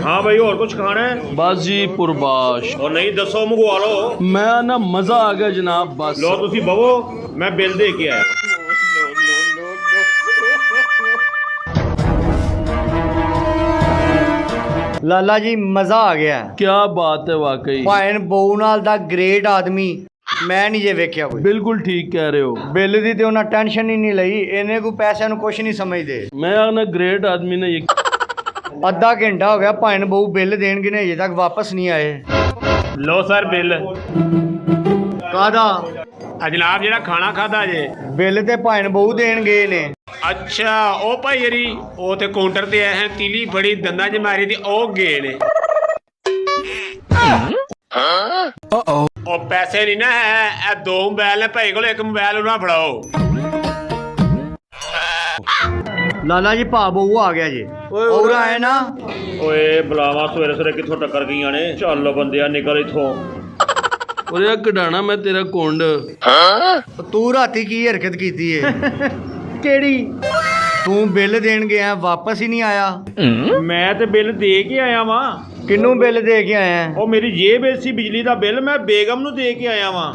हाँ भाई और कुछ खाना है? बस जी पुरबाश। और नहीं दसो मंगवा लो। मैं ना मजा आ गया जनाब। बस लो तुसी बवो, मैं बिल दे के आया। लाला जी मजा आ गया। क्या बात है वाकई। ਭਾਣ ਬਹੂ ਨਾਲ ਦਾ ਗ੍ਰੇਟ ਆਦਮੀ ਮੈਂ ਨਹੀਂ ਜੇ ਵੇਖਿਆ ਕੋਈ। बिल्कुल ठीक कह रहे हो। ਬਿੱਲ ਦੀ ਤੇ ਉਹਨਾਂ ਟੈਨਸ਼ਨ ਹੀ ਨਹੀਂ ਲਈ, ਇਹਨੇ ਕੋਈ ਪੈਸਿਆਂ ਨੂੰ ਕੁਛ ਨਹੀਂ ਸਮਝਦੇ। मैं ना ग्रेट आदमी ने ये ਅੱਧਾ ਘੰਟਾ ਹੋ ਗਿਆ ਭਾਣ ਬਹੂ ਬਿੱਲ ਦੇਣਗੇ ਨੇ, ਅਜੇ ਤੱਕ ਵਾਪਸ ਨਹੀਂ ਆਏ। लो सर बिल। ਕਾਹਦਾ जनाब जेड़ा खाना खादा जे। ਬਿੱਲ ਤੇ ਭਾਣ ਬਹੂ ਦੇਣ ਗਏ ਨੇ। अच्छा ओ भाई यरी ओ ते काउंटर ते आए हैं, तीली बड़ी दंदा च मारी थी ओ गए ने। ओ पैसे नहीं ना है, ए दो मोबाइल ने भाई को, एक मोबाइल उन्हें फड़ाओ। ਲਾਲਾ ਜੀ ਭਾ ਬਹੂ ਆ ਗਿਆ ਜੀ। ਹੋਰ ਆਏ ਨਾ। ओए बुलावा सवेरे सवेरे किथों टक्कर गईयां ने। चल बंदिया निकल इथों। और यार कढ़ाना मैं तेरा कुंड। ਤੂੰ ਰਾਤੀ ਕੀ ਹਰਕਤ ਕੀਤੀ ਏ? ਕਿਹੜੀ? ਤੂੰ ਬਿੱਲ ਦੇਣ ਗਿਆ ਵਾਪਸ ਹੀ ਨਹੀਂ ਆਇਆ। मैं ते बिल दे के आया वां। ਕਿੰਨੂੰ ਬਿੱਲ ਦੇ ਕੇ ਆਇਆ? ओ मेरी जेब सी बिजली दा बिल मैं बेगम नू दे के आया वां।